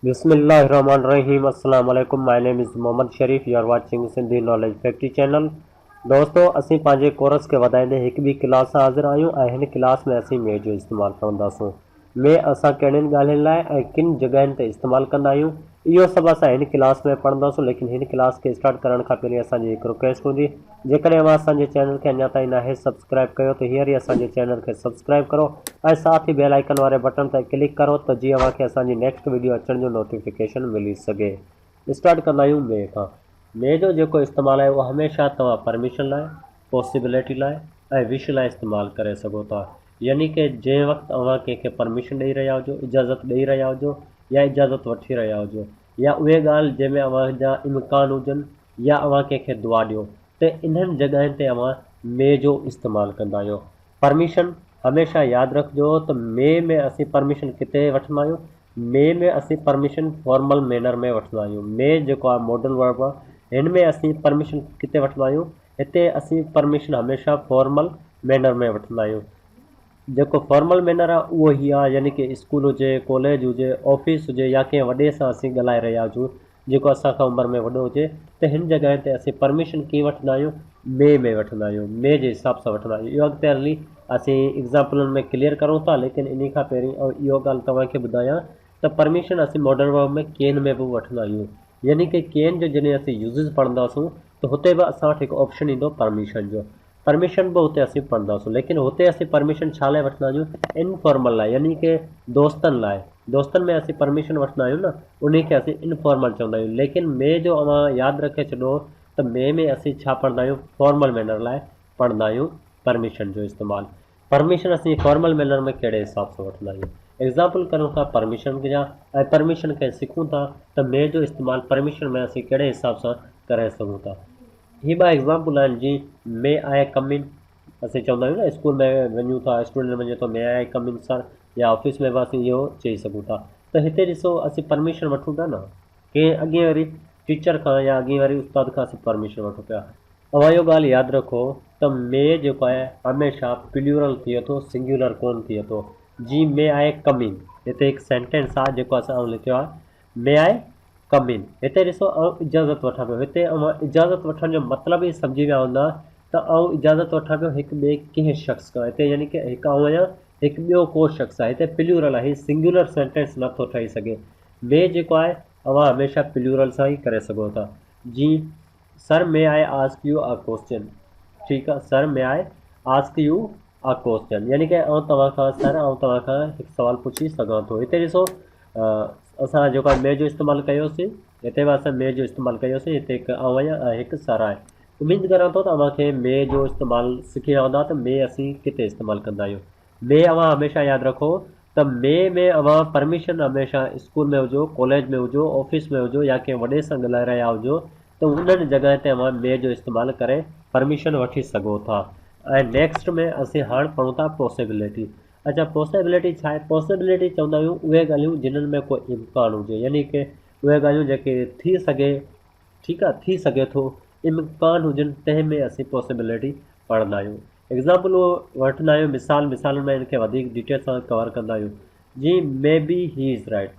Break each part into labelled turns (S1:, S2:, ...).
S1: बिस्मिल्लाहिर्रहमानिर्रहीम अस्सलाम वालेकुम। My name is Mohammad Sharif. You are watching Sindhi knowledge factory channel. दोस्तों, असीं पंहिंजे कोर्स खे वधाईंदे हिकु ॿी क्लास सां हाज़िर आहियूं ऐं हिन क्लास में असीं मे जो इस्तेमालु कंदासूं। मे असां कहिड़ियुनि ॻाल्हियुनि लाइ ऐं किन जॻहियुनि ते इस्तेमालु कंदा आहियूं, इहो सभु असां हिन क्लास में पढ़ंदासूं। लेकिन हिन क्लास खे स्टार्ट करण खां पहिरीं असांजी हिकु रिक्वेस्ट हूंदी, जेकॾहिं अव्हां असांजे चैनल खे अञा ताईं नाहे सब्सक्राइब कयो त हींअर ई असांजे चैनल खे सब्सक्राइब करो ऐं साथ ही बेल आइकन वारे बटन ते क्लिक करो त जीअं अव्हांखे असांजी नेक्स्ट वीडियो अचण जो नोटिफिकेशन मिली सघे। स्टार्ट कंदा आहियूं मे खां। मे जो जेको इस्तेमालु आहे उहो हमेशह तव्हां परमिशन लाइ, पॉसिबिलिटी लाइ ऐं विश लाइ इस्तेमालु करे सघो था। यानी कि जंहिं वक़्तु अव्हां कंहिंखे परमिशन ॾेई रहिया हुजो, इजाज़त ॾेई रहिया हुजो या इजाज़त वठी रहिया हुजो, या उहे ॻाल्हि जंहिंमें अव्हांजा इम्कान हुजनि, या अव्हां कंहिंखे दुआ ॾियो, त इन्हनि जॻहियुनि ते अव्हां मे जो इस्तेमालु कंदा आहियो। परमिशन हमेशह यादि रखिजो त मे में असीं परमिशन किथे वठंदा आहियूं। मे में असीं परमिशन फॉर्मल मैनर में वठंदा आहियूं। मे जेको आहे मॉडल वर्ब आहे, हिन में असीं परमिशन किथे वठंदा आहियूं, हिते असीं परमिशन हमेशह फॉर्मल मैनर में वठंदा आहियूं। जेको फॉर्मल मैनर आहे उहो ई आहे, यानी कि स्कूल हुजे, कॉलेज हुजे, ऑफिस हुजे, या कंहिं वॾे सां असीं ॻाल्हाए रहिया हुजूं जेको असांखां उमिरि में वॾो हुजे, त हिन जॻहि ते असीं परमिशन कीअं वठंदा आहियूं, मे में वठंदा आहियूं, मे जे हिसाब सां वठंदा आहियूं। इहो अॻिते हली असीं एग्ज़ाम्पलनि में क्लियर करूं था। लेकिन इन खां पहिरीं इहो ॻाल्हि तव्हांखे ॿुधायां त परमिशन असीं मॉडल वर्ब में केन में बि वठंदा आहियूं। यानी कि केन जो जॾहिं असीं यूज़िस पढ़ंदासूं त हुते बि असां वटि हिकु ऑप्शन ईंदो परमिशन जो। परमिशन बि हुते असीं पढ़ंदासूं, लेकिन हुते असीं परमिशन छा लाइ वठंदा आहियूं, इनफॉर्मल लाइ, यानी कि दोस्तनि लाइ। दोस्तनि में असीं परमिशन वठंदा आहियूं न, उन खे असीं इनफॉर्मल चवंदा आहियूं। लेकिन मे जो अव्हां यादि रखे छॾो त मे में असीं छा पढ़ंदा आहियूं, फॉर्मल मैनर लाइ पढ़ंदा आहियूं परमिशन जो इस्तेमालु। परमिशन असीं फॉर्मल मैनर में कहिड़े हिसाब सां वठंदा आहियूं, एग्ज़ाम्पल करूं था परमिशन जा ऐं परमिशन खे सिखूं था त मे जो इस्तेमालु परमिशन में असीं कहिड़े हिसाब सां करे सघूं था। हीअ ॿ एग्ज़ाम्पल आहिनि। जी मे आई कम इन, असीं चवंदा आहियूं न स्कूल में वञूं था, स्टूडेंट वञे थो मे आई कम इन सर, या ऑफिस में बि असीं इहो चई सघूं था। त हिते ॾिसो असीं परमिशन वठूं था न, कंहिं अॻे वरी टीचर खां या अॻे वरी उस्ताद खां असीं परमिशन वठूं पिया। तव्हां इहो ॻाल्हि यादि रखो त मे जेको आहे हमेशह प्लूरल थिए थो, सिंगुलर कोन थिए थो। जी मे आई कम इन, हिते हिकु सेंटेंस आहे जेको असां लिखियो आहे, मे आई कम इन। हिते ॾिसो इजाज़त वठां पियो, हिते इजाज़त वठण जो मतिलबु ई सम्झी विया हूंदा त इजाज़त वठां पियो हिकु ॿिए कंहिं शख़्स खां। हिते यानी कि हिकु आहियां, हिकु ॿियो को शख़्स आहे, हिते प्लूरल आहे, हीअ सिंगुलर सेंटेंस नथो ठही सघे। मे जेको आहे अव्हां हमेशह प्लूरल सां ई करे सघो था। जी sir may I ask you a question, ठीकु आहे, sir may I ask you a question, यानी कि तव्हां खां सर तव्हां खां हिकु सुवालु पुछी सघां थो। हिते ॾिसो असां जेको आहे मे जो इस्तेमालु कयोसीं, हिते बि असां मे जो इस्तेमालु कयोसीं, हिते हिकु आहियां ऐं हिकु सर आहे। उमेदु करां थो त तव्हांखे मे जो इस्तेमालु सिखी विया हूंदा त मे असीं किथे इस्तेमालु कंदा आहियूं। मे अव्हां हमेशह यादि रखो त मे में अव्हां परमिशन हमेशह स्कूल में हुजो, कॉलेज में हुजो, ऑफिस में हुजो, या कंहिं वॾे सां ॻाल्हाए रहिया हुजो, त उन्हनि जॻह ते अव्हां मे जो इस्तेमालु करे परमिशन वठी सघो था। ऐं नेक्स्ट में असीं हाणे पढ़ूं था पॉसिबिलिटी। अच्छा, पॉसिबिलिटी छा आहे? पॉसिबिलिटी चवंदा आहियूं उहे ॻाल्हियूं जिन्हनि में को इम्कान हुजे, यानी कि उहे ॻाल्हियूं जेके थी सघे, ठीकु आहे, थी सघे थो, इम्कान हुजनि, तंहिं में असीं पॉसिबिलिटी पढ़ंदा आहियूं। एग्ज़ाम्पल वठंदा आहियूं, मिसालनि में इनखे वधीक डिटेल सां कवर कंदा आहियूं। जी maybe he is right,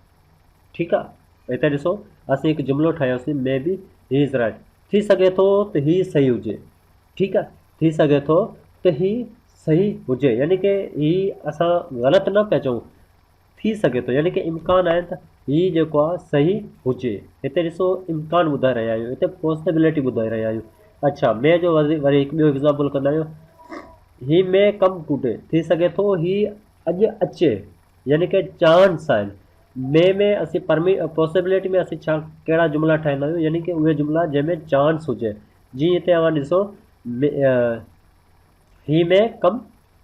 S1: ठीकु आहे, हिते ॾिसो असीं हिकु जुमिलो ठाहियोसीं, maybe he is right, थी सघे थो त ही सही हुजे, ठीकु आहे, थी सघे थो त ही सही हुजे, यानी कि ही असां ग़लति न पिया चऊं, थी सघे थो, यानी कि इम्कान आहे त हीउ जेको आहे सही हुजे। हिते ॾिसो इम्कान ॿुधाए रहिया आहियूं, हिते पॉसिबिलिटी ॿुधाए रहिया आहियूं। अच्छा, मे जो वरी हिकु ॿियो एग्ज़ाम्पल कंदा आहियूं, ही मे कम टुडे, थी सघे थो ही अॼु अचे, यानी कि चांस आहिनि। मे में असीं पॉसिबिलिटी में असीं छा कहिड़ा जुमिला ठाहींदा आहियूं, यानी कि उहे जुमिला जंहिंमें चांस हुजे। जीअं हिते अव्हां ॾिसो ही मे कम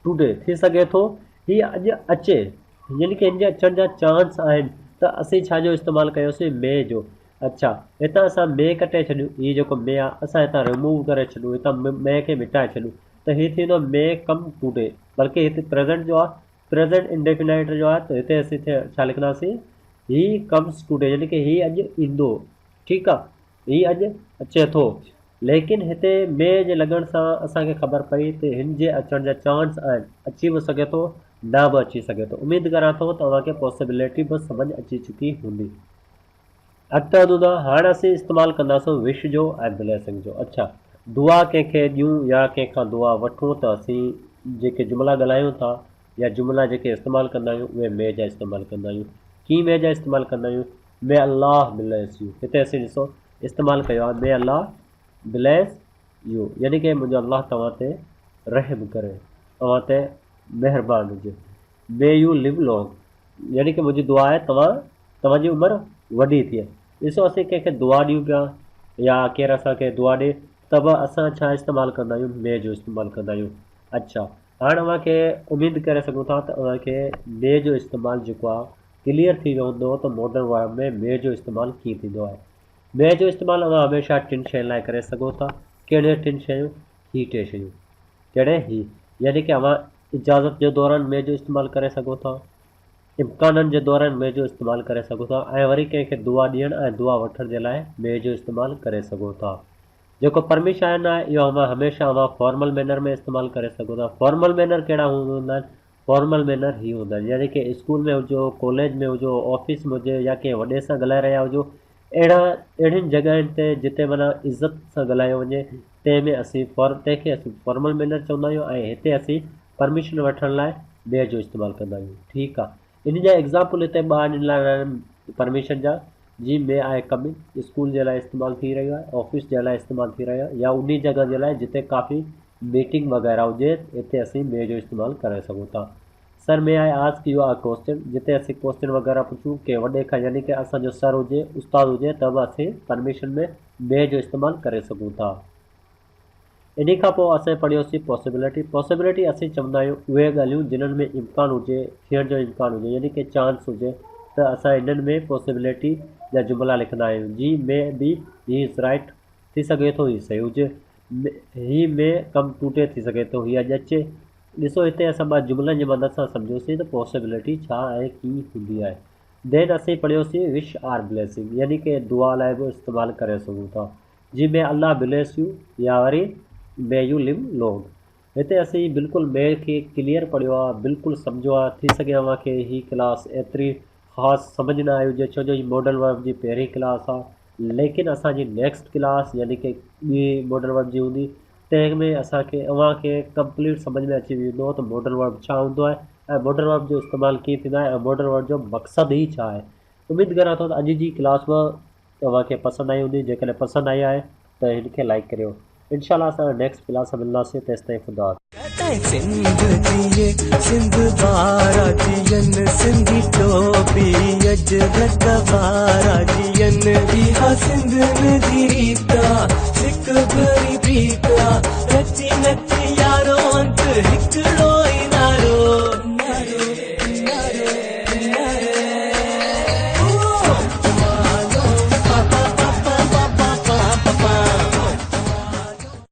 S1: टुडे, थी सघे थो ही अॼु अचे, यानी कि हिन जे अचण जा चांस आहिनि, त असीं छा जो इस्तेमालु कयोसीं, मे जो। अच्छा, हितां असां मे कटे छॾियूं, हीअ जेको मे आहे असां हितां रिमूव करे छॾियूं, हितां मे खे मिटाए छॾियूं, त हीअ थींदो मे कम टुडे। बल्कि हिते प्रेज़ेंट जो आहे, प्रेज़ेंट इंडेफिनाइट जो आहे, त हिते असीं छा लिखंदासीं, ही कम्स टुडे, यानी कि ही अॼु ईंदो, ठीकु आहे, ही अॼु अचे थो। लेकिन हिते मे जे लॻण सां असांखे ख़बर पई त हिन जे अचण जा चांस आहिनि, अची बि सघे थो, न बि अची सघे थो। उमेदु करां थो तव्हांखे पॉसिबिलिटी बि सम्झ अची चुकी हूंदी। अॻिते वधूं था। हाणे असीं इस्तेमालु कंदासीं विश जो ऐं ब्लेसिंग जो। अच्छा, दुआ कंहिंखे ॾियूं या कंहिंखां दुआ वठूं त असीं जेके जुमिला ॻाल्हायूं था या जुमिला जेके इस्तेमालु कंदा आहियूं उहे मे जा इस्तेमालु कंदा आहियूं। कीअं मे जा इस्तेमालु कंदा आहियूं? मे अल्लाह ब्लेस यू। हिते असीं ॾिसो इस्तेमालु कयो आहे मे अल्लाह ब्लेस यू, यानी कि मुंहिंजो अल्लाह तव्हां ते रहम करे, तव्हां ते महिरबानी हुजे। मे यू लिव लॉन्ग, यानी कि मुंहिंजी दुआ आहे तव्हांजी उमिरि वॾी थिए। ॾिसो असीं कंहिंखे दुआ ॾियूं पिया या केरु असांखे दुआ ॾिए त बि असां छा इस्तेमालु कंदा आहियूं? मे जो इस्तेमालु कंदा आहियूं। अच्छा, हाणे अव्हांखे उमेदु करे सघूं था त अव्हांखे मे जो इस्तेमालु जेको आहे क्लियर थी वियो हूंदो त मॉडर्न वर्ड में मे जो इस्तेमालु कीअं थींदो आहे। मे जो इस्तेमालु अव्हां हमेशह टिनि शयुनि लाइ करे सघो था। कहिड़े टिनि शयूं? ही टे शयूं। कहिड़े? ही, यानी कि अव्हां इजाज़त जे दौरान मे जो इस्तेमालु करे सघो था, इम्काननि जे दौरान मे जो इस्तेमालु करे सघो था, ऐं वरी कंहिंखे दुआ ॾियणु ऐं दुआ वठण जे लाइ मे जो इस्तेमालु करे सघो था। जेको परमिशन आहे इहो अव्हां हमेशह फॉर्मल मैनर में इस्तेमालु करे सघो था। फॉर्मल मैनर कहिड़ा हूंदा आहिनि? फॉर्मल मैनर ही हूंदा आहिनि, यानी कि स्कूल में हुजो, कॉलेज में हुजो, ऑफिस में हुजे या कंहिं वॾे सां ॻाल्हाए रहिया हुजो, अहिड़ियुनि जॻहियुनि ते जिते माना इज़त सां ॻाल्हायो वञे तंहिंखे असीं फॉर्मल मैनर चवंदा आहियूं, ऐं हिते असीं परमिशन वठण लाइ मे जो इस्तेमालु कंदा आहियूं। ठीकु आहे, इन जा एग्ज़ाम्पल हिते ॿ ॾिनल परमिशन जा। जी मे आहे कमिंग, स्कूल जे लाइ इस्तेमालु थी रहियो आहे, ऑफिस जे लाइ इस्तेमालु थी रहियो आहे, या उन जॻह जे लाइ जिते काफ़ी मीटिंग वग़ैरह हुजे हिते असीं मे जो इस्तेमालु करे सघूं था। Sir may I ask you a question, जिते असीं क्वेश्चन वग़ैरह पुछूं के वॾे खां, यानी कि असांजो सर हुजे, उस्ताद हुजे, त बि असीं परमिशन में मे जो इस्तेमालु करे सघूं था। इन खां पोइ असां पढ़ियोसीं पॉसिबिलिटी। पॉसिबिलिटी असीं चवंदा आहियूं उहे ॻाल्हियूं जिन्हनि में इम्कान हुजे, थियण जो इम्कान हुजे, यानी कि चांस हुजे, त असां इन्हनि में पॉसिबिलिटी जा जुमिला लिखंदा आहियूं। जी maybe he is right, थी सघे थो ही सही हुजे, ही मे कम टूटे, थी सघे थो ही अॼु अचे। ॾिसो हिते असां ॿ जुमिलनि जी मदद सां सम्झोसीं त पॉसिबिलिटी छा आहे, कीअं हूंदी आहे। देन असीं पढ़ियोसीं विश आर ब्लेसिंग, यानी कि दुआ लाइ बि इस्तेमालु करे सघूं था। जी मे अल्लाह ब्लेस यू या वरी मे यू लिव लॉन्ग। हिते असीं बिल्कुलु मे खे क्लियर पढ़ियो आहे, बिल्कुलु सम्झो आहे। थी सघे अव्हांखे ही क्लास एतिरी ख़ासि सम्झ न आई हुजे, छो जो ही मॉडल वर्ब जी पहिरीं क्लास आहे, लेकिन असांजी नेक्स्ट क्लास यानी कि ॿी मॉडल वर्ब जी हूंदी, तंहिंमें अव्हांखे कंप्लीट सम्झ में अची वेंदो त मॉडल वर्ब छा हूंदो आहे ऐं मॉडल वर्ब जो इस्तेमालु कीअं थींदो आहे ऐं मॉडल वर्ब जो मक़सदु ई छा आहे। उमेदु करां थो त अॼु जी क्लास बि तव्हांखे पसंदि आई हूंदी। जेकॾहिं पसंदि आई आहे त हिनखे लाइक करियो। इंशाल्लाह असां नेक्स्ट क्लास में मिलंदासीं, तेसिताईं ख़ुदा।
S2: सिंध बारा जियन सिंधी टोपी अज घटवारा जियन इहा सिंध नदी रीता सिक भरी प्रीता रची नची